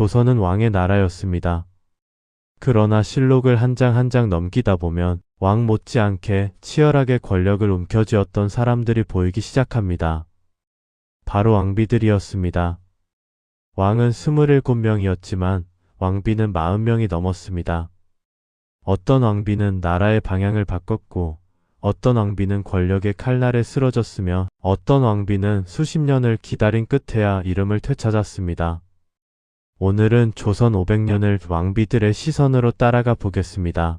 조선은 왕의 나라였습니다. 그러나 실록을 한 장 한 장 넘기다 보면 왕 못지않게 치열하게 권력을 움켜쥐었던 사람들이 보이기 시작합니다. 바로 왕비들이었습니다. 왕은 27명이었지만 왕비는 40명이 넘었습니다. 어떤 왕비는 나라의 방향을 바꿨고 어떤 왕비는 권력의 칼날에 쓰러졌으며 어떤 왕비는 수십 년을 기다린 끝에야 이름을 되찾았습니다. 오늘은 조선 500년을 왕비들의 시선으로 따라가 보겠습니다.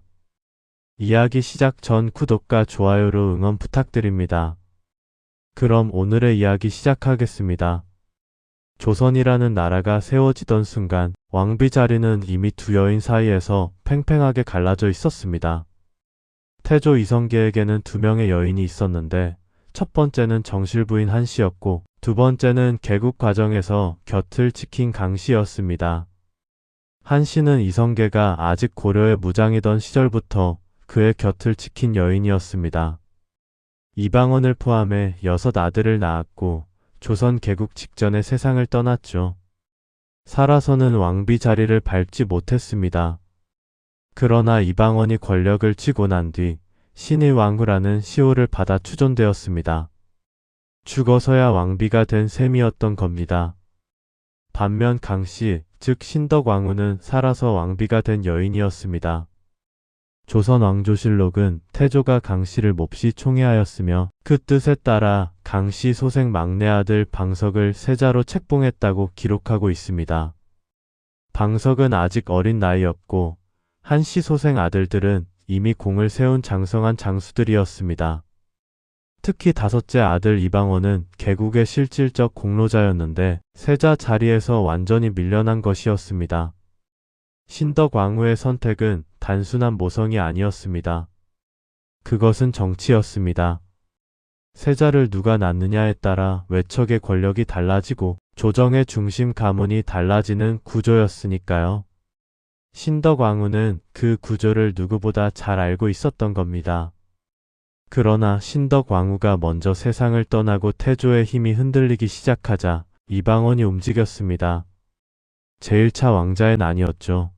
이야기 시작 전 구독과 좋아요로 응원 부탁드립니다. 그럼 오늘의 이야기 시작하겠습니다. 조선이라는 나라가 세워지던 순간 왕비 자리는 이미 두 여인 사이에서 팽팽하게 갈라져 있었습니다. 태조 이성계에게는 두 명의 여인이 있었는데 첫 번째는 정실부인 한씨였고 두 번째는 개국 과정에서 곁을 지킨 강씨였습니다. 한씨는 이성계가 아직 고려의 무장이던 시절부터 그의 곁을 지킨 여인이었습니다. 이방원을 포함해 6 아들을 낳았고 조선 개국 직전에 세상을 떠났죠. 살아서는 왕비 자리를 밟지 못했습니다. 그러나 이방원이 권력을 쥐고 난 뒤 신의 왕후라는 시호를 받아 추존되었습니다. 죽어서야 왕비가 된 셈이었던 겁니다. 반면 강씨, 즉 신덕왕후는 살아서 왕비가 된 여인이었습니다. 조선 왕조실록은 태조가 강씨를 몹시 총애하였으며 그 뜻에 따라 강씨 소생 막내 아들 방석을 세자로 책봉했다고 기록하고 있습니다. 방석은 아직 어린 나이였고 한씨 소생 아들들은 이미 공을 세운 장성한 장수들이었습니다. 특히 5째 아들 이방원은 개국의 실질적 공로자였는데 세자 자리에서 완전히 밀려난 것이었습니다. 신덕왕후의 선택은 단순한 모성이 아니었습니다. 그것은 정치였습니다. 세자를 누가 낳느냐에 따라 외척의 권력이 달라지고 조정의 중심 가문이 달라지는 구조였으니까요. 신덕왕후는 그 구조를 누구보다 잘 알고 있었던 겁니다. 그러나 신덕왕후가 먼저 세상을 떠나고 태조의 힘이 흔들리기 시작하자 이방원이 움직였습니다. 제1차 왕자의 난이었죠.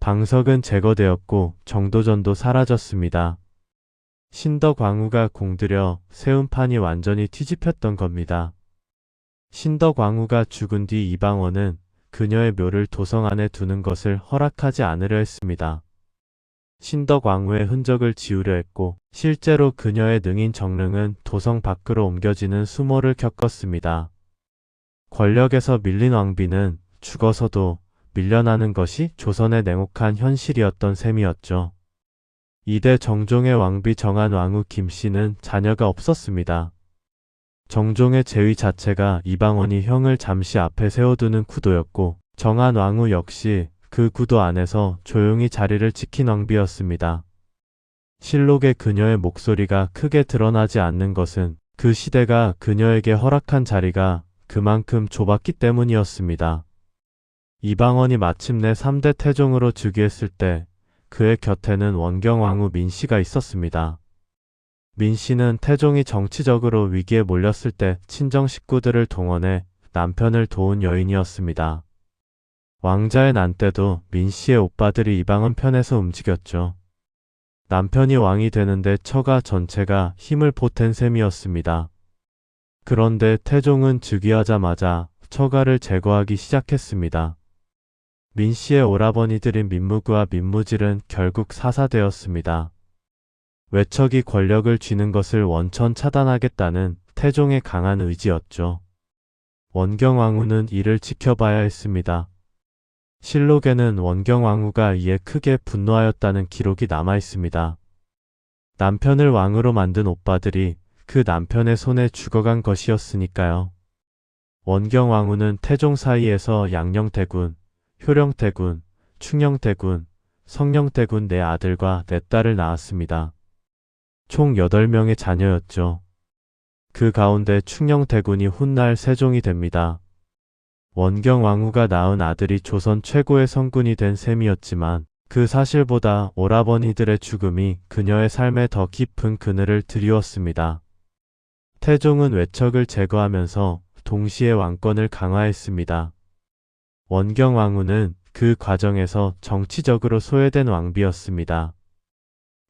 방석은 제거되었고 정도전도 사라졌습니다. 신덕왕후가 공들여 세운 판이 완전히 뒤집혔던 겁니다. 신덕왕후가 죽은 뒤 이방원은 그녀의 묘를 도성 안에 두는 것을 허락하지 않으려 했습니다. 신덕왕후의 흔적을 지우려 했고 실제로 그녀의 능인 정릉은 도성 밖으로 옮겨지는 수모를 겪었습니다. 권력에서 밀린 왕비는 죽어서도 밀려나는 것이 조선의 냉혹한 현실이었던 셈이었죠. 이대 정종의 왕비 정한왕후 김씨는 자녀가 없었습니다. 정종의 재위 자체가 이방원이 형을 잠시 앞에 세워두는 구도였고 정한왕후 역시 그 구도 안에서 조용히 자리를 지킨 왕비였습니다. 실록에 그녀의 목소리가 크게 드러나지 않는 것은 그 시대가 그녀에게 허락한 자리가 그만큼 좁았기 때문이었습니다. 이방원이 마침내 3대 태종으로 즉위했을 때 그의 곁에는 원경왕후 민씨가 있었습니다. 민씨는 태종이 정치적으로 위기에 몰렸을 때 친정 식구들을 동원해 남편을 도운 여인이었습니다. 왕자의 난 때도 민씨의 오빠들이 이방원 편에서 움직였죠. 남편이 왕이 되는데 처가 전체가 힘을 보탠 셈이었습니다. 그런데 태종은 즉위하자마자 처가를 제거하기 시작했습니다. 민씨의 오라버니들인 민무구와 민무질은 결국 사사되었습니다. 외척이 권력을 쥐는 것을 원천 차단하겠다는 태종의 강한 의지였죠. 원경왕후는 이를 지켜봐야 했습니다. 실록에는 원경왕후가 이에 크게 분노하였다는 기록이 남아 있습니다. 남편을 왕으로 만든 오빠들이 그 남편의 손에 죽어간 것이었으니까요. 원경왕후는 태종 사이에서 양녕대군, 효령대군, 충녕대군, 성녕대군 4 아들과 4 딸을 낳았습니다. 총 8명의 자녀였죠. 그 가운데 충녕대군이 훗날 세종이 됩니다. 원경왕후가 낳은 아들이 조선 최고의 성군이 된 셈이었지만 그 사실보다 오라버니들의 죽음이 그녀의 삶에 더 깊은 그늘을 드리웠습니다. 태종은 외척을 제거하면서 동시에 왕권을 강화했습니다. 원경왕후는 그 과정에서 정치적으로 소외된 왕비였습니다.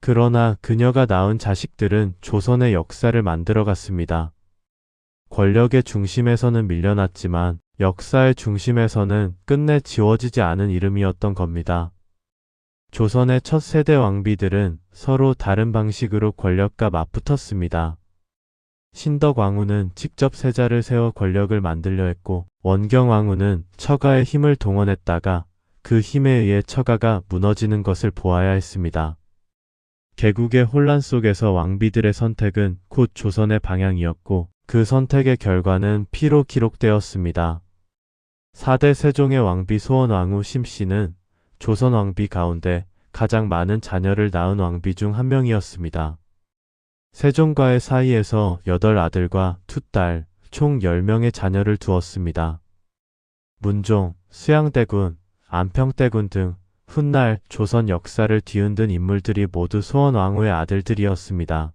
그러나 그녀가 낳은 자식들은 조선의 역사를 만들어갔습니다. 권력의 중심에서는 밀려났지만 역사의 중심에서는 끝내 지워지지 않은 이름이었던 겁니다. 조선의 첫 세대 왕비들은 서로 다른 방식으로 권력과 맞붙었습니다. 신덕왕후는 직접 세자를 세워 권력을 만들려 했고, 원경왕후는 처가의 힘을 동원했다가 그 힘에 의해 처가가 무너지는 것을 보아야 했습니다. 개국의 혼란 속에서 왕비들의 선택은 곧 조선의 방향이었고, 그 선택의 결과는 피로 기록되었습니다. 4대 세종의 왕비 소원왕후 심씨는 조선 왕비 가운데 가장 많은 자녀를 낳은 왕비 중 한 명이었습니다. 세종과의 사이에서 8아들과 2딸, 총 10명의 자녀를 두었습니다. 문종, 수양대군, 안평대군 등 훗날 조선 역사를 뒤흔든 인물들이 모두 소원왕후의 아들들이었습니다.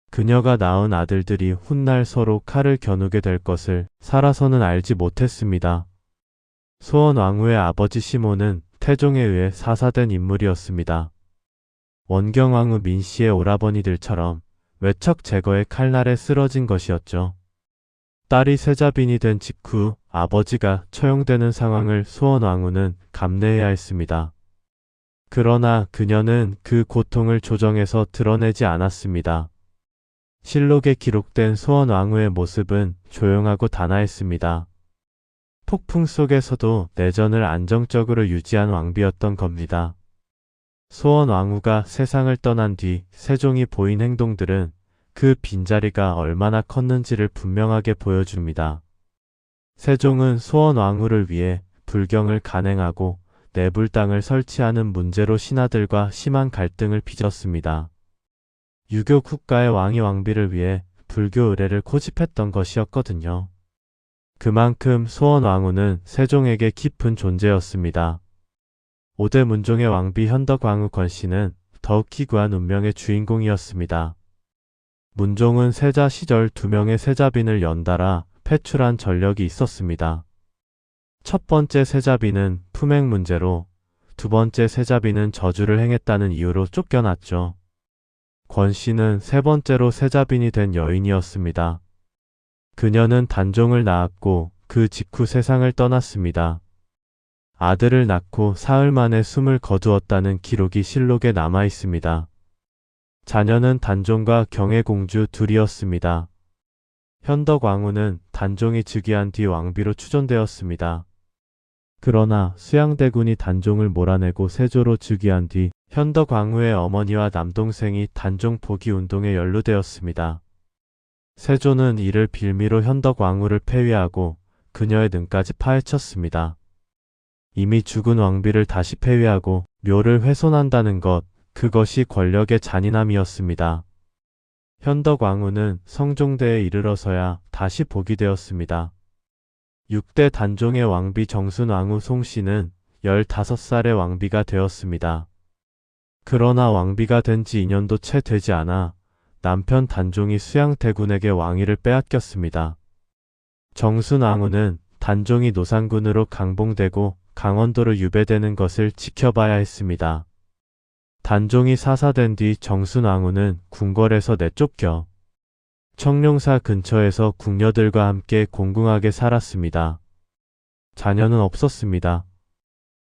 그녀가 낳은 아들들이 훗날 서로 칼을 겨누게 될 것을 살아서는 알지 못했습니다. 소원왕후의 아버지 시모는 태종에 의해 사사된 인물이었습니다. 원경왕후 민씨의 오라버니들처럼 외척 제거의 칼날에 쓰러진 것이었죠. 딸이 세자빈이 된 직후 아버지가 처형되는 상황을 소원왕후는 감내해야 했습니다. 그러나 그녀는 그 고통을 조정해서 드러내지 않았습니다. 실록에 기록된 소원왕후의 모습은 조용하고 단아했습니다. 폭풍 속에서도 내전을 안정적으로 유지한 왕비였던 겁니다. 소원왕후가 세상을 떠난 뒤 세종이 보인 행동들은 그 빈자리가 얼마나 컸는지를 분명하게 보여줍니다. 세종은 소원왕후를 위해 불경을 간행하고 내불당을 설치하는 문제로 신하들과 심한 갈등을 빚었습니다. 유교 국가의 왕이 왕비를 위해 불교 의례를 고집했던 것이었거든요. 그만큼 소원왕후는 세종에게 깊은 존재였습니다. 5대 문종의 왕비 현덕왕후 권씨는 더욱 기구한 운명의 주인공이었습니다. 문종은 세자 시절 2명의 세자빈을 연달아 패출한 전력이 있었습니다. 첫 번째 세자빈은 품행 문제로, 두 번째 세자빈은 저주를 행했다는 이유로 쫓겨났죠. 권씨는 세 번째로 세자빈이 된 여인이었습니다. 그녀는 단종을 낳았고 그 직후 세상을 떠났습니다. 아들을 낳고 사흘 만에 숨을 거두었다는 기록이 실록에 남아 있습니다. 자녀는 단종과 경혜공주 둘이었습니다. 현덕왕후는 단종이 즉위한 뒤 왕비로 추존되었습니다. 그러나 수양대군이 단종을 몰아내고 세조로 즉위한 뒤 현덕왕후의 어머니와 남동생이 단종 포기 운동에 연루되었습니다. 세조는 이를 빌미로 현덕왕후를 폐위하고 그녀의 능까지 파헤쳤습니다. 이미 죽은 왕비를 다시 폐위하고 묘를 훼손한다는 것, 그것이 권력의 잔인함이었습니다. 현덕왕후는 성종대에 이르러서야 다시 복이 되었습니다. 6대 단종의 왕비 정순왕후 송씨는 15살의 왕비가 되었습니다. 그러나 왕비가 된 지 2년도 채 되지 않아 남편 단종이 수양대군에게 왕위를 빼앗겼습니다. 정순왕후는 단종이 노상군으로 강봉되고 강원도로 유배되는 것을 지켜봐야 했습니다. 단종이 사사된 뒤 정순왕후는 궁궐에서 내쫓겨 청룡사 근처에서 궁녀들과 함께 공궁하게 살았습니다. 자녀는 없었습니다.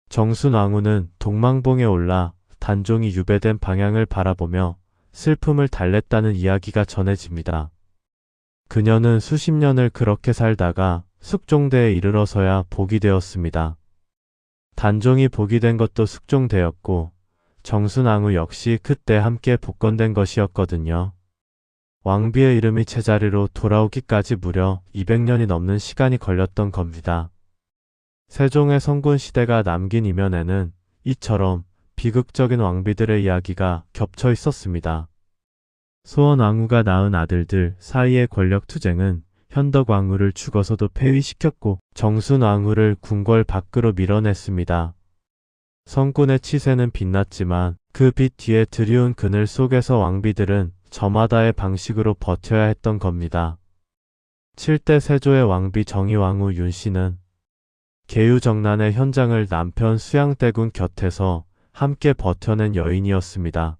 정순왕후는 동망봉에 올라 단종이 유배된 방향을 바라보며 슬픔을 달랬다는 이야기가 전해집니다. 그녀는 수십 년을 그렇게 살다가 숙종대에 이르러서야 복이 되었습니다. 단종이 복이 된 것도 숙종대였고 정순왕후 역시 그때 함께 복권된 것이었거든요. 왕비의 이름이 제자리로 돌아오기까지 무려 200년이 넘는 시간이 걸렸던 겁니다. 세종의 성군 시대가 남긴 이면에는 이처럼 비극적인 왕비들의 이야기가 겹쳐 있었습니다. 소원왕후가 낳은 아들들 사이의 권력 투쟁은 현덕왕후를 죽어서도 폐위시켰고 정순왕후를 궁궐 밖으로 밀어냈습니다. 성군의 치세는 빛났지만 그 빛 뒤에 드리운 그늘 속에서 왕비들은 저마다의 방식으로 버텨야 했던 겁니다. 7대 세조의 왕비 정의왕후 윤씨는 계유정난의 현장을 남편 수양대군 곁에서 함께 버텨낸 여인이었습니다.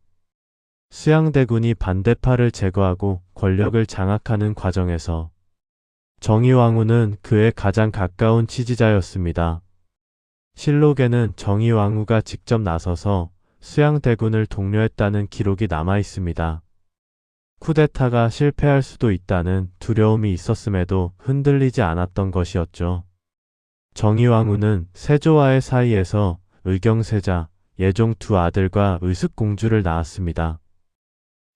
수양대군이 반대파를 제거하고 권력을 장악하는 과정에서 정의왕후는 그의 가장 가까운 지지자였습니다. 실록에는 정의왕후가 직접 나서서 수양대군을 독려했다는 기록이 남아 있습니다. 쿠데타가 실패할 수도 있다는 두려움이 있었음에도 흔들리지 않았던 것이었죠. 정의왕후는 세조와의 사이에서 의경세자, 예종 두 아들과 의습공주를 낳았습니다.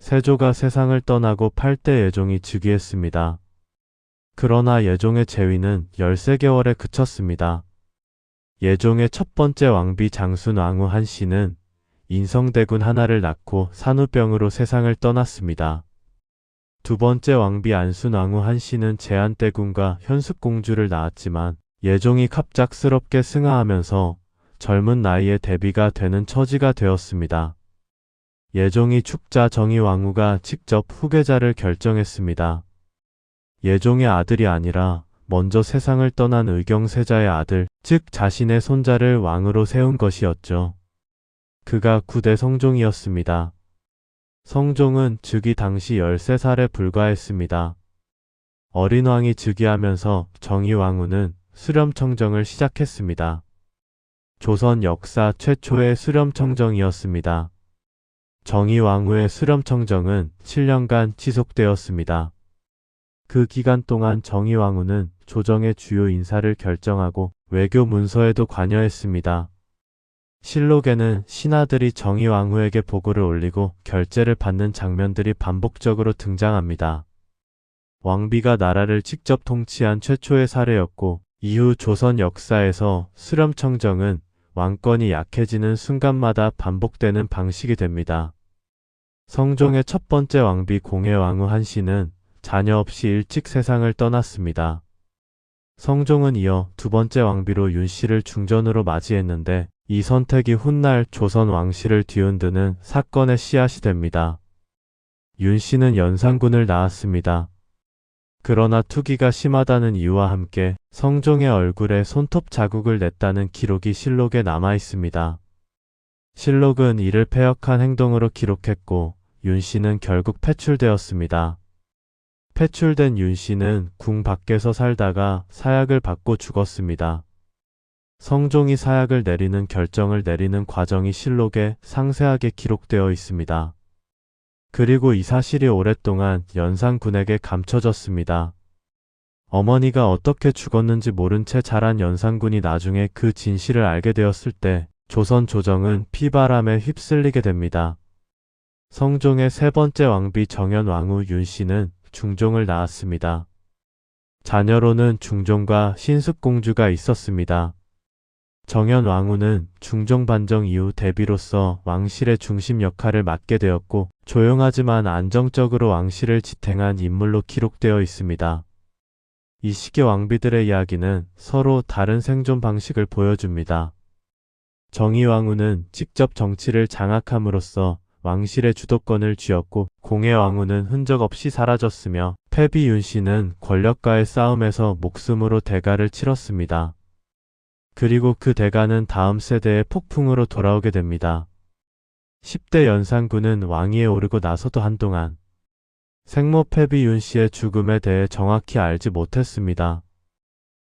세조가 세상을 떠나고 8대 예종이 즉위했습니다. 그러나 예종의 재위는 13개월에 그쳤습니다. 예종의 첫 번째 왕비 장순왕후 한씨는 인성대군 하나를 낳고 산후병으로 세상을 떠났습니다. 두 번째 왕비 안순왕후 한씨는 제한대군과 현숙공주를 낳았지만 예종이 갑작스럽게 승하하면서 젊은 나이에 대비가 되는 처지가 되었습니다. 예종이 죽자 정의왕후가 직접 후계자를 결정했습니다. 예종의 아들이 아니라 먼저 세상을 떠난 의경세자의 아들, 즉 자신의 손자를 왕으로 세운 것이었죠. 그가 9대 성종이었습니다. 성종은 즉위 당시 13살에 불과했습니다. 어린 왕이 즉위하면서 정의왕후는 수렴청정을 시작했습니다. 조선 역사 최초의 수렴청정이었습니다. 정의왕후의 수렴청정은 7년간 지속되었습니다. 그 기간 동안 정의왕후는 조정의 주요 인사를 결정하고 외교 문서에도 관여했습니다. 실록에는 신하들이 정의왕후에게 보고를 올리고 결제를 받는 장면들이 반복적으로 등장합니다. 왕비가 나라를 직접 통치한 최초의 사례였고 이후 조선 역사에서 수렴청정은 왕권이 약해지는 순간마다 반복되는 방식이 됩니다. 성종의 첫 번째 왕비 공해왕후 한씨는 자녀 없이 일찍 세상을 떠났습니다. 성종은 이어 두 번째 왕비로 윤씨를 중전으로 맞이했는데 이 선택이 훗날 조선 왕실을 뒤흔드는 사건의 씨앗이 됩니다. 윤씨는 연산군을 낳았습니다. 그러나 투기가 심하다는 이유와 함께 성종의 얼굴에 손톱 자국을 냈다는 기록이 실록에 남아 있습니다. 실록은 이를 패역한 행동으로 기록했고 윤씨는 결국 패출되었습니다. 패출된 윤씨는 궁 밖에서 살다가 사약을 받고 죽었습니다. 성종이 사약을 내리는 결정을 내리는 과정이 실록에 상세하게 기록되어 있습니다. 그리고 이 사실이 오랫동안 연산군에게 감춰졌습니다. 어머니가 어떻게 죽었는지 모른 채 자란 연산군이 나중에 그 진실을 알게 되었을 때 조선 조정은 피바람에 휩쓸리게 됩니다. 성종의 세 번째 왕비 정현왕후 윤씨는 중종을 낳았습니다. 자녀로는 중종과 신숙공주가 있었습니다. 정현왕후는 중종 반정 이후 대비로서 왕실의 중심 역할을 맡게 되었고 조용하지만 안정적으로 왕실을 지탱한 인물로 기록되어 있습니다. 이 시기 왕비들의 이야기는 서로 다른 생존 방식을 보여줍니다. 정의왕후는 직접 정치를 장악함으로써 왕실의 주도권을 쥐었고 공해왕후는 흔적 없이 사라졌으며 패비 윤씨는 권력과의 싸움에서 목숨으로 대가를 치렀습니다. 그리고 그 대가는 다음 세대의 폭풍으로 돌아오게 됩니다. 10대 연산군은 왕위에 오르고 나서도 한동안 생모 패비 윤씨의 죽음에 대해 정확히 알지 못했습니다.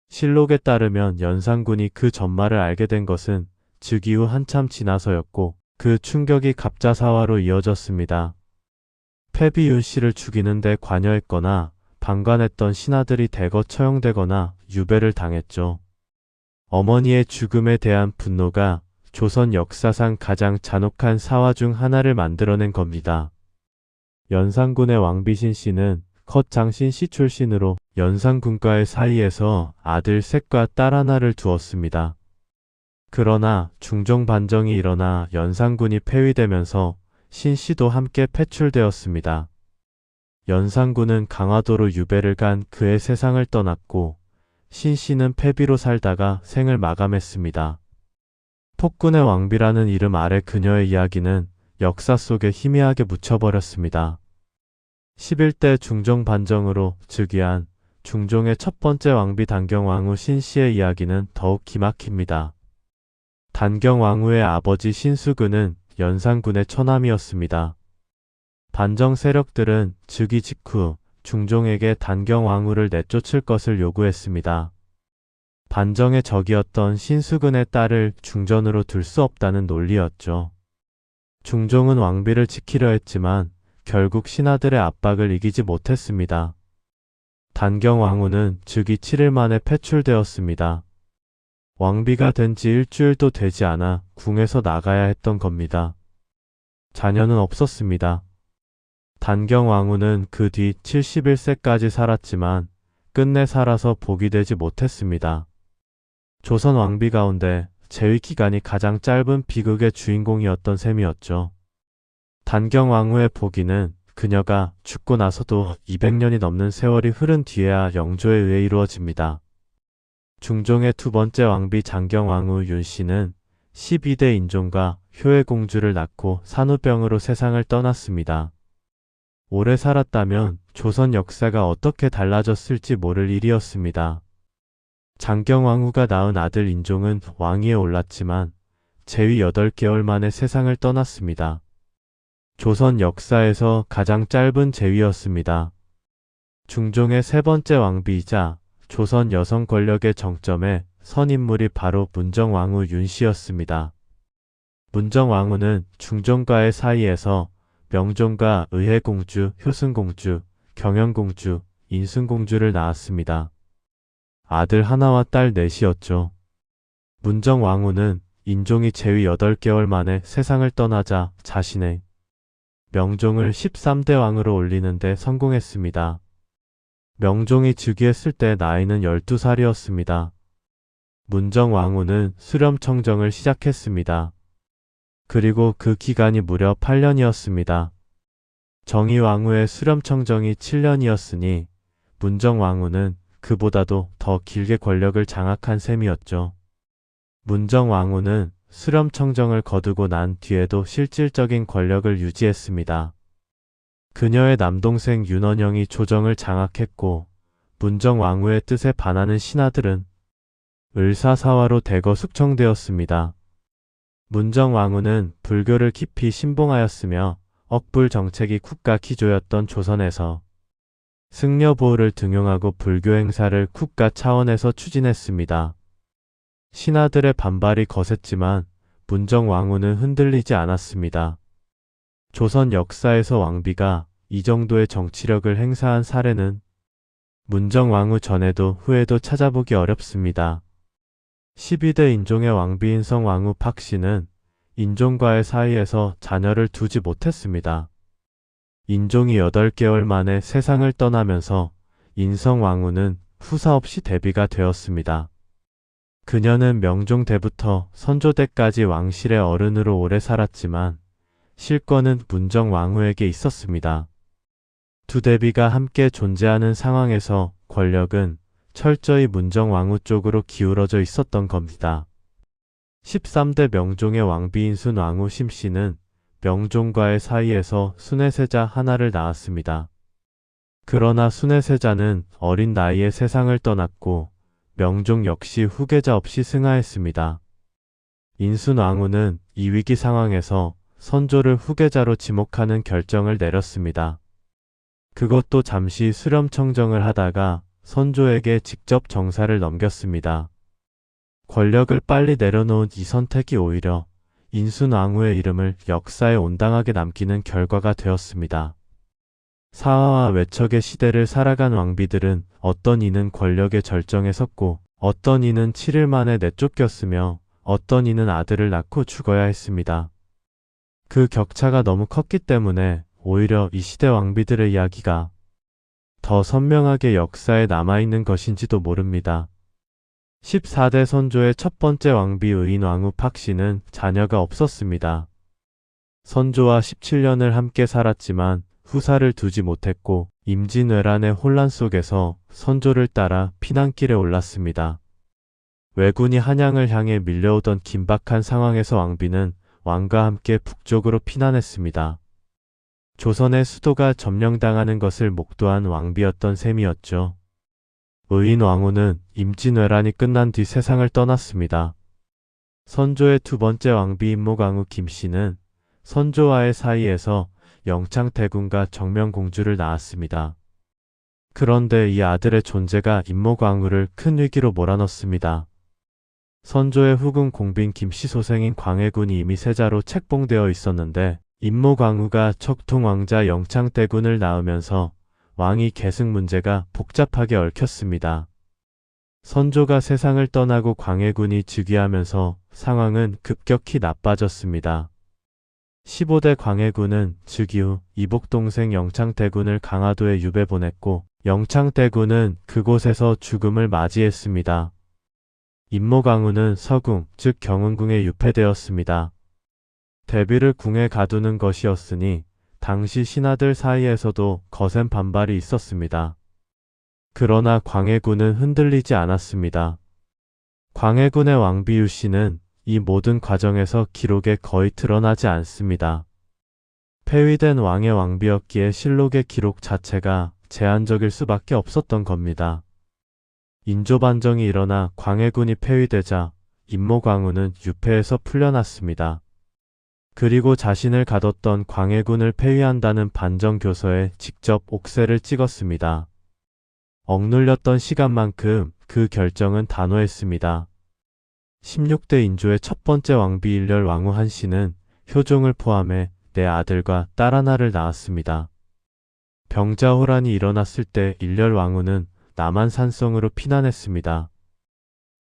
실록에 따르면 연산군이 그 전말을 알게 된 것은 즉위 후 한참 지나서였고 그 충격이 갑자사화로 이어졌습니다. 패비 윤씨를 죽이는 데 관여했거나 방관했던 신하들이 대거 처형되거나 유배를 당했죠. 어머니의 죽음에 대한 분노가 조선 역사상 가장 잔혹한 사화 중 하나를 만들어낸 겁니다. 연산군의 왕비 신씨는 컷 장신씨 출신으로 연산군과의 사이에서 아들 셋과 딸 하나를 두었습니다. 그러나 중종 반정이 일어나 연산군이 폐위되면서 신씨도 함께 패출되었습니다. 연산군은 강화도로 유배를 간 그의 세상을 떠났고 신씨는 패비로 살다가 생을 마감했습니다. 폭군의 왕비라는 이름 아래 그녀의 이야기는 역사 속에 희미하게 묻혀버렸습니다. 11대 중종 반정으로 즉위한 중종의 첫 번째 왕비 단경왕후 신씨의 이야기는 더욱 기막힙니다. 단경왕후의 아버지 신수근은 연산군의 처남이었습니다. 반정 세력들은 즉위 직후 중종에게 단경왕후를 내쫓을 것을 요구했습니다. 반정의 적이었던 신수근의 딸을 중전으로 둘 수 없다는 논리였죠. 중종은 왕비를 지키려 했지만 결국 신하들의 압박을 이기지 못했습니다. 단경왕후는 즉위 7일 만에 패출되었습니다. 왕비가 된 지 일주일도 되지 않아 궁에서 나가야 했던 겁니다. 자녀는 없었습니다. 단경왕후는 그 뒤 71세까지 살았지만 끝내 살아서 복이 되지 못했습니다. 조선 왕비 가운데 재위 기간이 가장 짧은 비극의 주인공이었던 셈이었죠. 단경왕후의 복위는 그녀가 죽고 나서도 200년이 넘는 세월이 흐른 뒤에야 영조에 의해 이루어집니다. 중종의 두 번째 왕비 장경왕후 윤씨는 12대 인종과 효혜공주를 낳고 산후병으로 세상을 떠났습니다. 오래 살았다면 조선 역사가 어떻게 달라졌을지 모를 일이었습니다. 장경왕후가 낳은 아들 인종은 왕위에 올랐지만 재위 8개월 만에 세상을 떠났습니다. 조선 역사에서 가장 짧은 재위였습니다. 중종의 세 번째 왕비이자 조선 여성 권력의 정점에 선 인물이 바로 문정왕후 윤씨였습니다. 문정왕후는 중종과의 사이에서 명종과 의혜공주, 효순공주, 경연공주, 인순공주를 낳았습니다. 아들 하나와 딸 넷이었죠. 문정왕후는 인종이 재위 8개월 만에 세상을 떠나자 자신의 명종을 13대 왕으로 올리는데 성공했습니다. 명종이 즉위했을 때 나이는 12살이었습니다. 문정왕후는 수렴청정을 시작했습니다. 그리고 그 기간이 무려 8년이었습니다. 정의왕후의 수렴청정이 7년이었으니 문정왕후는 그보다도 더 길게 권력을 장악한 셈이었죠. 문정왕후는 수렴청정을 거두고 난 뒤에도 실질적인 권력을 유지했습니다. 그녀의 남동생 윤원영이 조정을 장악했고 문정왕후의 뜻에 반하는 신하들은 을사사화로 대거 숙청되었습니다. 문정왕후는 불교를 깊이 신봉하였으며 억불 정책이 국가 기조였던 조선에서 승려보호를 등용하고 불교 행사를 국가 차원에서 추진했습니다. 신하들의 반발이 거셌지만 문정왕후는 흔들리지 않았습니다. 조선 역사에서 왕비가 이 정도의 정치력을 행사한 사례는 문정왕후 전에도 후에도 찾아보기 어렵습니다. 12대 인종의 왕비인 성왕후 박씨는 인종과의 사이에서 자녀를 두지 못했습니다. 인종이 8개월 만에 세상을 떠나면서 인성왕후는 후사 없이 데뷔가 되었습니다. 그녀는 명종 때부터 선조 때까지 왕실의 어른으로 오래 살았지만 실권은 문정왕후에게 있었습니다. 두 대비가 함께 존재하는 상황에서 권력은 철저히 문정왕후 쪽으로 기울어져 있었던 겁니다. 13대 명종의 왕비인 순왕후 심씨는 명종과의 사이에서 순애세자 하나를 낳았습니다. 그러나 순애세자는 어린 나이에 세상을 떠났고 명종 역시 후계자 없이 승하했습니다. 인순왕후는 이 위기 상황에서 선조를 후계자로 지목하는 결정을 내렸습니다. 그것도 잠시 수렴청정을 하다가 선조에게 직접 정사를 넘겼습니다. 권력을 빨리 내려놓은 이 선택이 오히려 인순왕후의 이름을 역사에 온당하게 남기는 결과가 되었습니다. 사화와 외척의 시대를 살아간 왕비들은 어떤 이는 권력의 절정에 섰고 어떤 이는 7일 만에 내쫓겼으며 어떤 이는 아들을 낳고 죽어야 했습니다. 그 격차가 너무 컸기 때문에 오히려 이 시대 왕비들의 이야기가 더 선명하게 역사에 남아있는 것인지도 모릅니다. 14대 선조의 첫 번째 왕비 의인왕후 박씨는 자녀가 없었습니다. 선조와 17년을 함께 살았지만 후사를 두지 못했고 임진왜란의 혼란 속에서 선조를 따라 피난길에 올랐습니다. 왜군이 한양을 향해 밀려오던 긴박한 상황에서 왕비는 왕과 함께 북쪽으로 피난했습니다. 조선의 수도가 점령당하는 것을 목도한 왕비였던 셈이었죠. 의인왕후는 임진왜란이 끝난 뒤 세상을 떠났습니다. 선조의 두 번째 왕비 임모광후 김씨는 선조와의 사이에서 영창대군과 정명공주를 낳았습니다. 그런데 이 아들의 존재가 임모광후를 큰 위기로 몰아넣습니다. 선조의 후궁 공빈 김씨 소생인 광해군이 이미 세자로 책봉되어 있었는데 임모광후가 척통왕자 영창대군을 낳으면서 왕위 계승 문제가 복잡하게 얽혔습니다. 선조가 세상을 떠나고 광해군이 즉위하면서 상황은 급격히 나빠졌습니다. 15대 광해군은 즉위 후 이복 동생 영창대군을 강화도에 유배 보냈고 영창대군은 그곳에서 죽음을 맞이했습니다. 임모광후는 서궁, 즉 경운궁에 유폐되었습니다. 대비를 궁에 가두는 것이었으니 당시 신하들 사이에서도 거센 반발이 있었습니다. 그러나 광해군은 흔들리지 않았습니다. 광해군의 왕비 유씨는 이 모든 과정에서 기록에 거의 드러나지 않습니다. 폐위된 왕의 왕비였기에 실록의 기록 자체가 제한적일 수밖에 없었던 겁니다. 인조반정이 일어나 광해군이 폐위되자 임모광후는 유폐에서 풀려났습니다. 그리고 자신을 가뒀던 광해군을 폐위한다는 반정교서에 직접 옥새를 찍었습니다. 억눌렸던 시간만큼 그 결정은 단호했습니다. 16대 인조의 첫 번째 왕비 일렬왕후 한씨는 효종을 포함해 네 아들과 딸 하나를 낳았습니다. 병자호란이 일어났을 때 일렬왕후는 남한 산성으로 피난했습니다.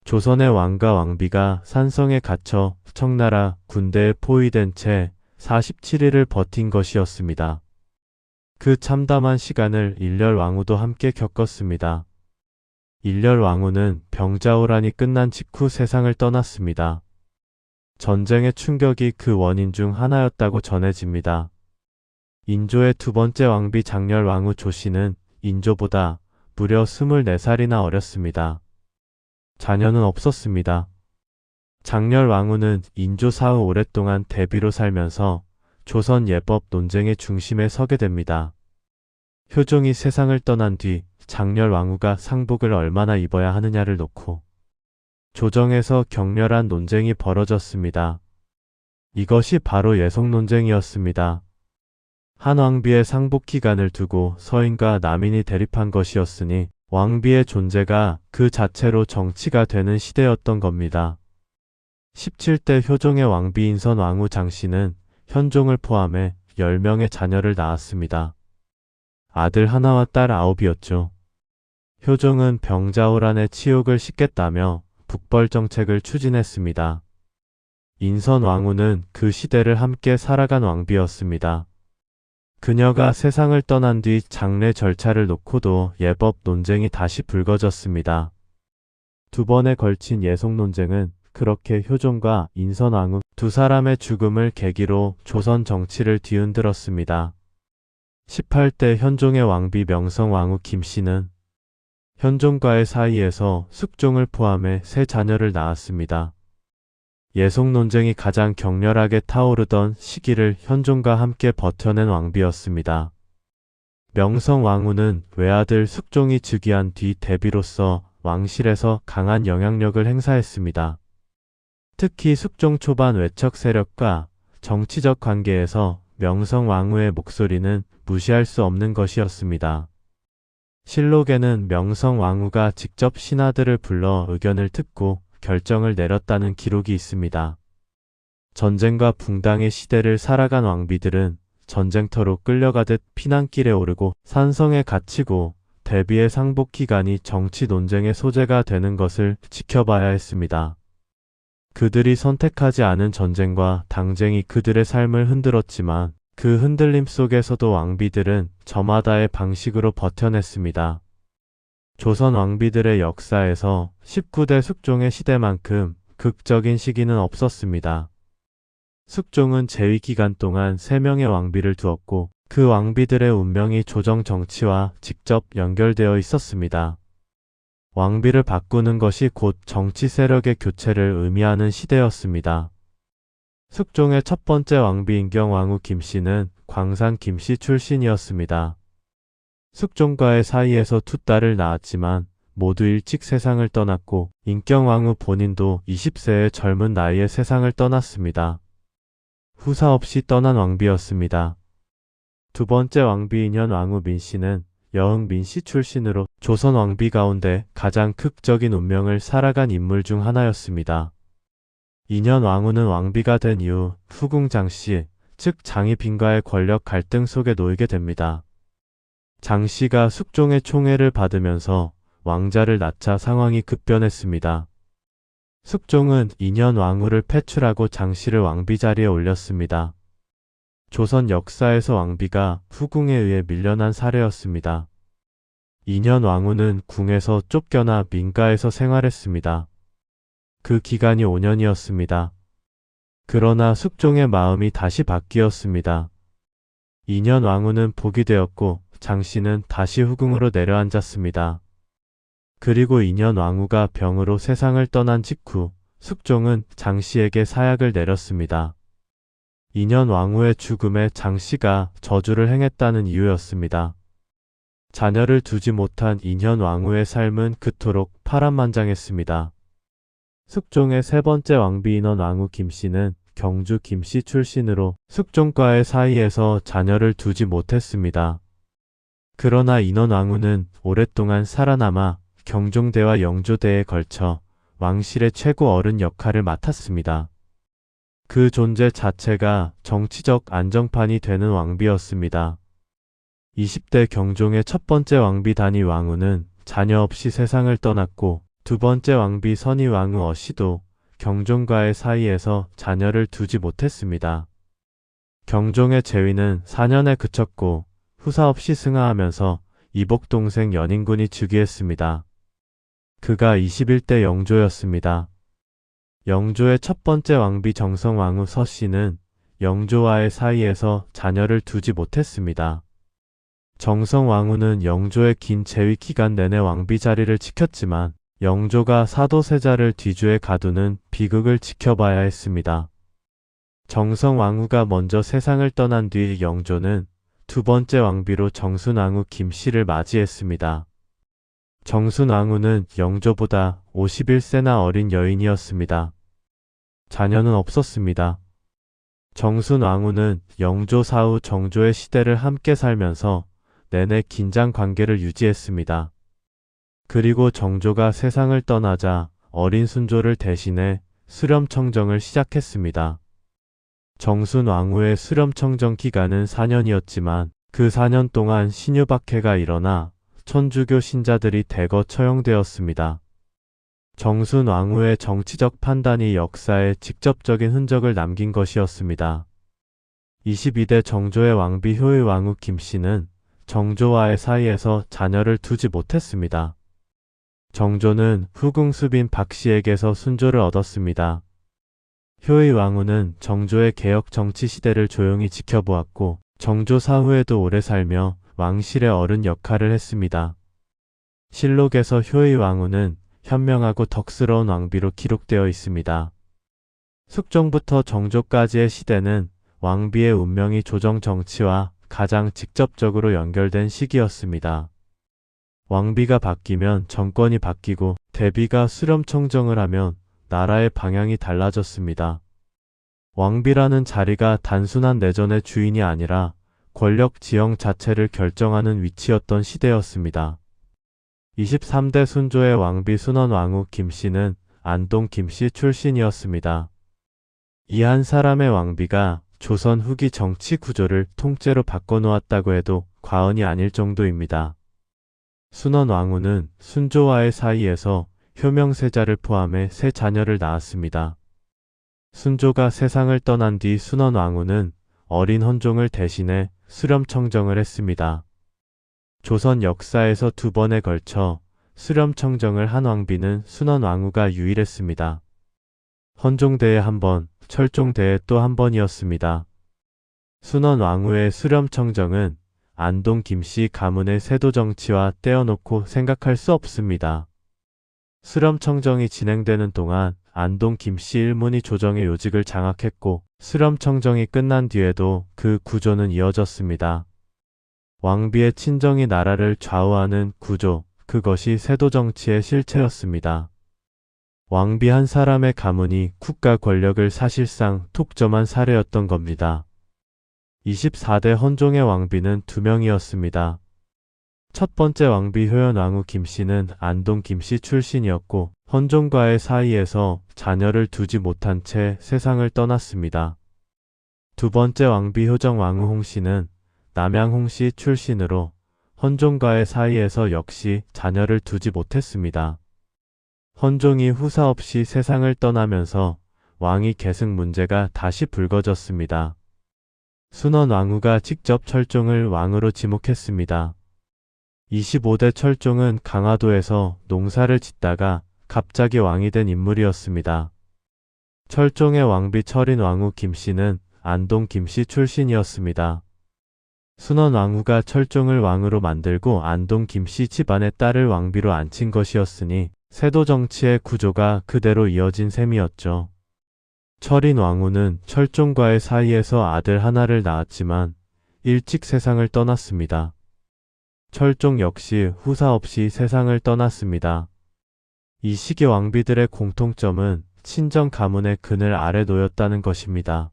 조선의 왕과 왕비가 산성에 갇혀 청나라 군대에 포위된 채 47일을 버틴 것이었습니다. 그 참담한 시간을 일렬왕후도 함께 겪었습니다. 일렬왕후는 병자호란이 끝난 직후 세상을 떠났습니다. 전쟁의 충격이 그 원인 중 하나였다고 전해집니다. 인조의 두 번째 왕비 장렬왕후 조씨는 인조보다 무려 24살이나 어렸습니다. 자녀는 없었습니다. 장렬왕후는 인조 사후 오랫동안 대비로 살면서 조선 예법 논쟁의 중심에 서게 됩니다. 효종이 세상을 떠난 뒤 장렬왕후가 상복을 얼마나 입어야 하느냐를 놓고 조정에서 격렬한 논쟁이 벌어졌습니다. 이것이 바로 예속 논쟁이었습니다. 한 왕비의 상복 기간을 두고 서인과 남인이 대립한 것이었으니 왕비의 존재가 그 자체로 정치가 되는 시대였던 겁니다. 17대 효종의 왕비 인선왕후 장씨는 현종을 포함해 10명의 자녀를 낳았습니다. 아들 하나와 딸 9이었죠. 효종은 병자호란의 치욕을 씻겠다며 북벌 정책을 추진했습니다. 인선왕후는 그 시대를 함께 살아간 왕비였습니다. 그녀가 세상을 떠난 뒤 장례 절차를 놓고도 예법 논쟁이 다시 불거졌습니다. 두 번에 걸친 예속 논쟁은 그렇게 효종과 인선왕후 두 사람의 죽음을 계기로 조선 정치를 뒤흔들었습니다. 18대 현종의 왕비 명성왕후 김씨는 현종과의 사이에서 숙종을 포함해 세 자녀를 낳았습니다. 예속 논쟁이 가장 격렬하게 타오르던 시기를 현종과 함께 버텨낸 왕비였습니다. 명성왕후는 외아들 숙종이 즉위한 뒤 대비로서 왕실에서 강한 영향력을 행사했습니다. 특히 숙종 초반 외척 세력과 정치적 관계에서 명성왕후의 목소리는 무시할 수 없는 것이었습니다. 실록에는 명성왕후가 직접 신하들을 불러 의견을 듣고 결정을 내렸다는 기록이 있습니다. 전쟁과 붕당의 시대를 살아간 왕비들은 전쟁터로 끌려가듯 피난길에 오르고 산성에 갇히고 대비의 상복 기간이 정치 논쟁의 소재가 되는 것을 지켜봐야 했습니다. 그들이 선택하지 않은 전쟁과 당쟁이 그들의 삶을 흔들었지만 그 흔들림 속에서도 왕비들은 저마다의 방식으로 버텨냈습니다. 조선 왕비들의 역사에서 19대 숙종의 시대만큼 극적인 시기는 없었습니다. 숙종은 재위 기간 동안 3명의 왕비를 두었고 그 왕비들의 운명이 조정 정치와 직접 연결되어 있었습니다. 왕비를 바꾸는 것이 곧 정치 세력의 교체를 의미하는 시대였습니다. 숙종의 첫 번째 왕비 인경왕후 김씨는 광산 김씨 출신이었습니다. 숙종과의 사이에서 두 딸을 낳았지만 모두 일찍 세상을 떠났고 인경왕후 본인도 20세의 젊은 나이에 세상을 떠났습니다. 후사 없이 떠난 왕비였습니다. 두 번째 왕비 인현왕후 민씨는 여흥 민씨 출신으로 조선 왕비 가운데 가장 극적인 운명을 살아간 인물 중 하나였습니다. 인현왕후는 왕비가 된 이후 후궁 장씨, 즉 장희빈과의 권력 갈등 속에 놓이게 됩니다. 장씨가 숙종의 총애를 받으면서 왕자를 낳자 상황이 급변했습니다. 숙종은 인현왕후를 패출하고 장씨를 왕비 자리에 올렸습니다. 조선 역사에서 왕비가 후궁에 의해 밀려난 사례였습니다. 인현왕후는 궁에서 쫓겨나 민가에서 생활했습니다. 그 기간이 5년이었습니다. 그러나 숙종의 마음이 다시 바뀌었습니다. 인현왕후는 복이 되었고 장씨는 다시 후궁으로 내려앉았습니다. 그리고 인현왕후가 병으로 세상을 떠난 직후 숙종은 장씨에게 사약을 내렸습니다. 인현왕후의 죽음에 장씨가 저주를 행했다는 이유였습니다. 자녀를 두지 못한 인현왕후의 삶은 그토록 파란만장했습니다. 숙종의 세 번째 왕비 인현왕후 김씨는 경주 김씨 출신으로 숙종과의 사이에서 자녀를 두지 못했습니다. 그러나 인현왕후는 오랫동안 살아남아 경종대와 영조대에 걸쳐 왕실의 최고 어른 역할을 맡았습니다. 그 존재 자체가 정치적 안정판이 되는 왕비였습니다. 20대 경종의 첫 번째 왕비 단위 왕후는 자녀 없이 세상을 떠났고 두 번째 왕비 선희 왕후 어씨도 경종과의 사이에서 자녀를 두지 못했습니다. 경종의 재위는 4년에 그쳤고 후사 없이 승하하면서 이복 동생 연인군이 즉위했습니다. 그가 21대 영조였습니다. 영조의 첫 번째 왕비 정성왕후 서씨는 영조와의 사이에서 자녀를 두지 못했습니다. 정성왕후는 영조의 긴 재위 기간 내내 왕비 자리를 지켰지만 영조가 사도세자를 뒤주에 가두는 비극을 지켜봐야 했습니다. 정성왕후가 먼저 세상을 떠난 뒤 영조는 두 번째 왕비로 정순왕후 김씨를 맞이했습니다. 정순왕후는 영조보다 51세나 어린 여인이었습니다. 자녀는 없었습니다. 정순왕후는 영조 사후 정조의 시대를 함께 살면서 내내 긴장 관계를 유지했습니다. 그리고 정조가 세상을 떠나자 어린 순조를 대신해 수렴청정을 시작했습니다. 정순왕후의 수렴청정 기간은 4년이었지만 그 4년 동안 신유박해가 일어나 천주교 신자들이 대거 처형되었습니다. 정순왕후의 정치적 판단이 역사에 직접적인 흔적을 남긴 것이었습니다. 22대 정조의 왕비 효의왕후 김씨는 정조와의 사이에서 자녀를 두지 못했습니다. 정조는 후궁 수빈 박씨에게서 순조를 얻었습니다. 효의왕후는 정조의 개혁 정치 시대를 조용히 지켜보았고 정조 사후에도 오래 살며 왕실의 어른 역할을 했습니다. 실록에서 효의왕후는 현명하고 덕스러운 왕비로 기록되어 있습니다. 숙종부터 정조까지의 시대는 왕비의 운명이 조정 정치와 가장 직접적으로 연결된 시기였습니다. 왕비가 바뀌면 정권이 바뀌고 대비가 수렴청정을 하면 나라의 방향이 달라졌습니다. 왕비라는 자리가 단순한 내전의 주인이 아니라 권력 지형 자체를 결정하는 위치였던 시대였습니다. 23대 순조의 왕비 순원왕후 김씨는 안동 김씨 출신이었습니다. 이 한 사람의 왕비가 조선 후기 정치 구조를 통째로 바꿔놓았다고 해도 과언이 아닐 정도입니다. 순원왕후는 순조와의 사이에서 효명세자를 포함해 세 자녀를 낳았습니다. 순조가 세상을 떠난 뒤 순원왕후는 어린 헌종을 대신해 수렴청정을 했습니다. 조선 역사에서 두 번에 걸쳐 수렴청정을 한 왕비는 순원왕후가 유일했습니다. 헌종대에 한 번, 철종대에 또 한 번이었습니다. 순원왕후의 수렴청정은 안동 김씨 가문의 세도 정치와 떼어놓고 생각할 수 없습니다. 수렴청정이 진행되는 동안 안동 김씨 일문이 조정의 요직을 장악했고 수렴청정이 끝난 뒤에도 그 구조는 이어졌습니다. 왕비의 친정이 나라를 좌우하는 구조, 그것이 세도 정치의 실체였습니다. 왕비 한 사람의 가문이 국가 권력을 사실상 독점한 사례였던 겁니다. 24대 헌종의 왕비는 2명이었습니다. 첫 번째 왕비 효연왕후 김씨는 안동 김씨 출신이었고 헌종과의 사이에서 자녀를 두지 못한 채 세상을 떠났습니다. 두 번째 왕비 효정왕후 홍씨는 남양 홍씨 출신으로 헌종과의 사이에서 역시 자녀를 두지 못했습니다. 헌종이 후사 없이 세상을 떠나면서 왕위 계승 문제가 다시 불거졌습니다. 순원 왕후가 직접 철종을 왕으로 지목했습니다. 25대 철종은 강화도에서 농사를 짓다가 갑자기 왕이 된 인물이었습니다. 철종의 왕비 철인 왕후 김씨는 안동 김씨 출신이었습니다. 순원 왕후가 철종을 왕으로 만들고 안동 김씨 집안의 딸을 왕비로 앉힌 것이었으니 세도 정치의 구조가 그대로 이어진 셈이었죠. 철인 왕후는 철종과의 사이에서 아들 하나를 낳았지만 일찍 세상을 떠났습니다. 철종 역시 후사 없이 세상을 떠났습니다. 이 시기 왕비들의 공통점은 친정 가문의 그늘 아래 놓였다는 것입니다.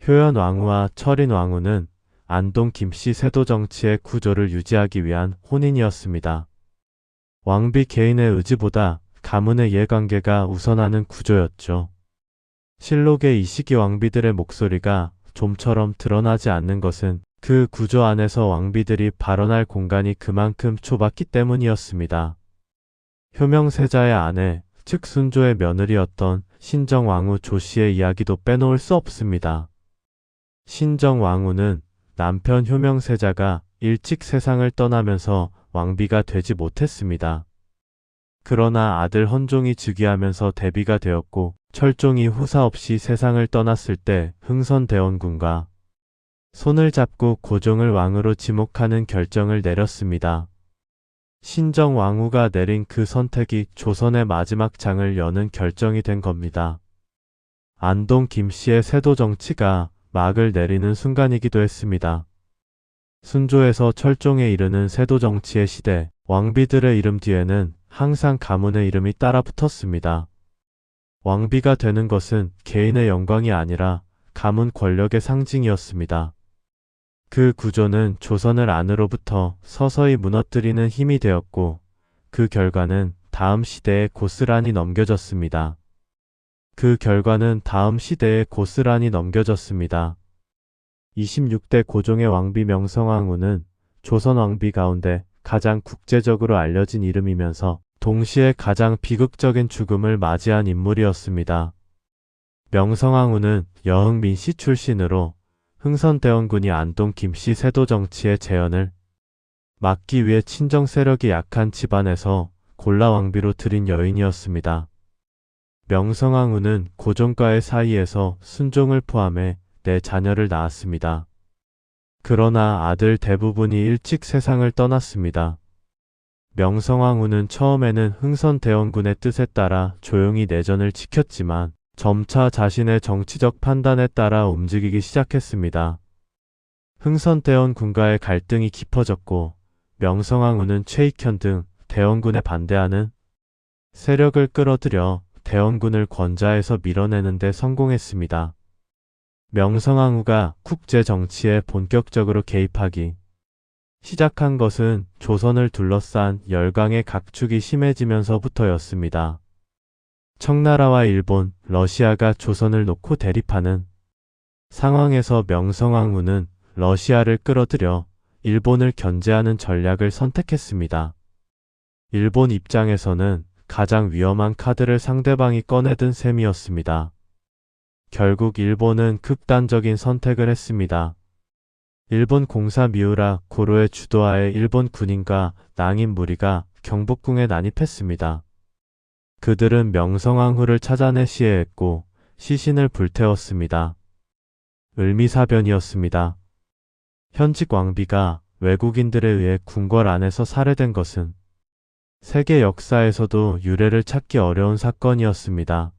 효연 왕후와 철인 왕후는 안동 김씨 세도 정치의 구조를 유지하기 위한 혼인이었습니다. 왕비 개인의 의지보다 가문의 이해관계가 우선하는 구조였죠. 실록의 이 시기 왕비들의 목소리가 좀처럼 드러나지 않는 것은 그 구조 안에서 왕비들이 발언할 공간이 그만큼 좁았기 때문이었습니다. 효명세자의 아내, 즉 순조의 며느리였던 신정왕후 조씨의 이야기도 빼놓을 수 없습니다. 신정왕후는 남편 효명세자가 일찍 세상을 떠나면서 왕비가 되지 못했습니다. 그러나 아들 헌종이 즉위하면서 대비가 되었고 철종이 후사 없이 세상을 떠났을 때 흥선대원군과 손을 잡고 고종을 왕으로 지목하는 결정을 내렸습니다. 신정왕후가 내린 그 선택이 조선의 마지막 장을 여는 결정이 된 겁니다. 안동 김씨의 세도 정치가 막을 내리는 순간이기도 했습니다. 순조에서 철종에 이르는 세도 정치의 시대, 왕비들의 이름 뒤에는 항상 가문의 이름이 따라 붙었습니다. 왕비가 되는 것은 개인의 영광이 아니라 가문 권력의 상징이었습니다. 그 구조는 조선을 안으로부터 서서히 무너뜨리는 힘이 되었고 그 결과는 다음 시대에 고스란히 넘겨졌습니다. 26대 고종의 왕비 명성황후는 조선 왕비 가운데 가장 국제적으로 알려진 이름이면서 동시에 가장 비극적인 죽음을 맞이한 인물이었습니다. 명성황후는 여흥 민씨 출신으로 흥선대원군이 안동 김씨 세도 정치의 재현을 막기 위해 친정 세력이 약한 집안에서 골라 왕비로 들인 여인이었습니다. 명성황후는 고종과의 사이에서 순종을 포함해 4자녀를 낳았습니다. 그러나 아들 대부분이 일찍 세상을 떠났습니다. 명성황후는 처음에는 흥선대원군의 뜻에 따라 조용히 내전을 지켰지만 점차 자신의 정치적 판단에 따라 움직이기 시작했습니다. 흥선대원군과의 갈등이 깊어졌고 명성황후는 최익현 등 대원군에 반대하는 세력을 끌어들여 대원군을 권좌에서 밀어내는 데 성공했습니다. 명성황후가 국제 정치에 본격적으로 개입하기 시작한 것은 조선을 둘러싼 열강의 각축이 심해지면서부터였습니다. 청나라와 일본, 러시아가 조선을 놓고 대립하는 상황에서 명성황후는 러시아를 끌어들여 일본을 견제하는 전략을 선택했습니다. 일본 입장에서는 가장 위험한 카드를 상대방이 꺼내든 셈이었습니다. 결국 일본은 극단적인 선택을 했습니다. 일본 공사 미우라 고로의 주도하에 일본 군인과 낭인 무리가 경복궁에 난입했습니다. 그들은 명성황후를 찾아내 시해했고 시신을 불태웠습니다. 을미사변이었습니다. 현직 왕비가 외국인들에 의해 궁궐 안에서 살해된 것은 세계 역사에서도 유례를 찾기 어려운 사건이었습니다.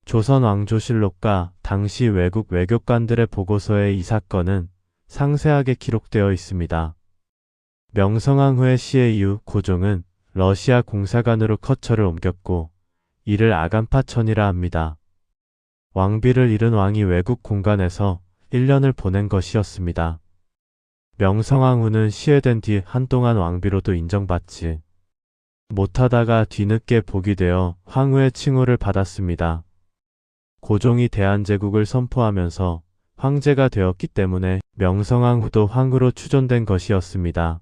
조선 왕조실록과 당시 외국 외교관들의 보고서에 이 사건은 상세하게 기록되어 있습니다. 명성황 후의 시해 이후 고종은 러시아 공사관으로 커처를 옮겼고 이를 아간파천이라 합니다. 왕비를 잃은 왕이 외국 공간에서 1년을 보낸 것이었습니다. 명성황 후는 시해된 뒤 한동안 왕비로도 인정받지 못하다가 뒤늦게 복이 되어 황후의 칭호를 받았습니다. 고종이 대한제국을 선포하면서 황제가 되었기 때문에 명성황 후도 황후로 추존된 것이었습니다.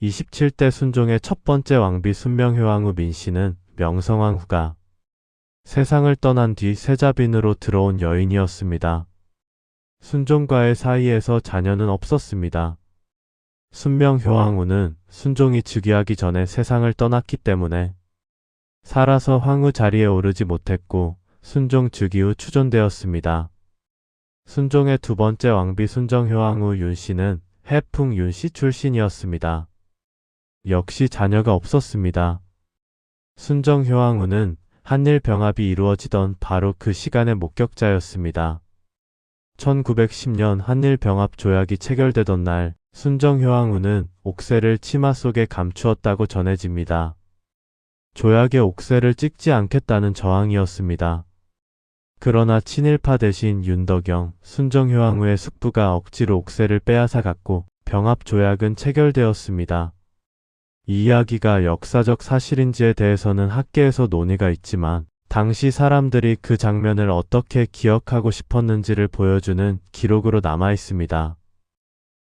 27대 순종의 첫 번째 왕비 순명효왕후 민씨는 명성황 후가 세상을 떠난 뒤 세자빈으로 들어온 여인이었습니다. 순종과의 사이에서 자녀는 없었습니다. 순명효왕후는 순종이 즉위하기 전에 세상을 떠났기 때문에 살아서 황후 자리에 오르지 못했고 순종 즉위 후 추존되었습니다. 순종의 두 번째 왕비 순정효왕후 윤씨는 해풍 윤씨 출신이었습니다. 역시 자녀가 없었습니다. 순정효왕후는 한일 병합이 이루어지던 바로 그 시간의 목격자였습니다. 1910년 한일 병합 조약이 체결되던 날 순정효왕후는 옥새를 치마 속에 감추었다고 전해집니다. 조약에 옥새를 찍지 않겠다는 저항이었습니다. 그러나 친일파 대신 윤덕영, 순정효왕후의 숙부가 억지로 옥새를 빼앗아 갔고 병합 조약은 체결되었습니다. 이 이야기가 역사적 사실인지에 대해서는 학계에서 논의가 있지만 당시 사람들이 그 장면을 어떻게 기억하고 싶었는지를 보여주는 기록으로 남아 있습니다.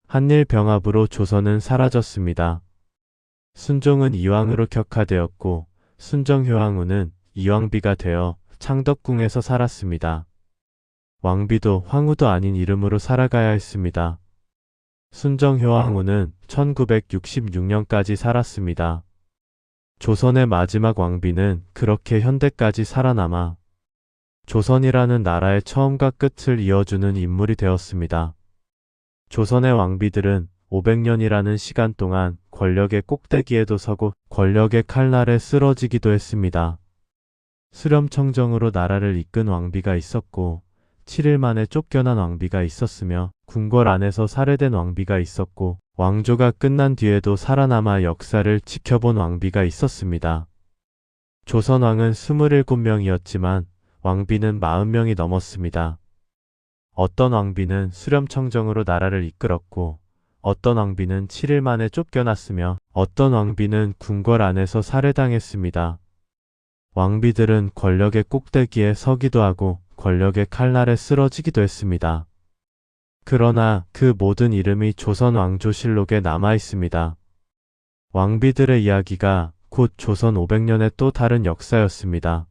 한일 병합으로 조선은 사라졌습니다. 순종은 이왕으로 격하되었고 순정효왕후는 이왕비가 되어 창덕궁에서 살았습니다. 왕비도 황후도 아닌 이름으로 살아가야 했습니다. 순정효왕후는 1966년까지 살았습니다. 조선의 마지막 왕비는 그렇게 현대까지 살아남아 조선이라는 나라의 처음과 끝을 이어주는 인물이 되었습니다. 조선의 왕비들은 500년이라는 시간 동안 권력의 꼭대기에도 서고 권력의 칼날에 쓰러지기도 했습니다. 수렴청정으로 나라를 이끈 왕비가 있었고 7일 만에 쫓겨난 왕비가 있었으며 궁궐 안에서 살해된 왕비가 있었고 왕조가 끝난 뒤에도 살아남아 역사를 지켜본 왕비가 있었습니다. 조선왕은 27명이었지만 왕비는 40명이 넘었습니다. 어떤 왕비는 수렴청정으로 나라를 이끌었고 어떤 왕비는 7일 만에 쫓겨났으며 어떤 왕비는 궁궐 안에서 살해당했습니다. 왕비들은 권력의 꼭대기에 서기도 하고 권력의 칼날에 쓰러지기도 했습니다. 그러나 그 모든 이름이 조선 왕조실록에 남아 있습니다. 왕비들의 이야기가 곧 조선 500년의 또 다른 역사였습니다.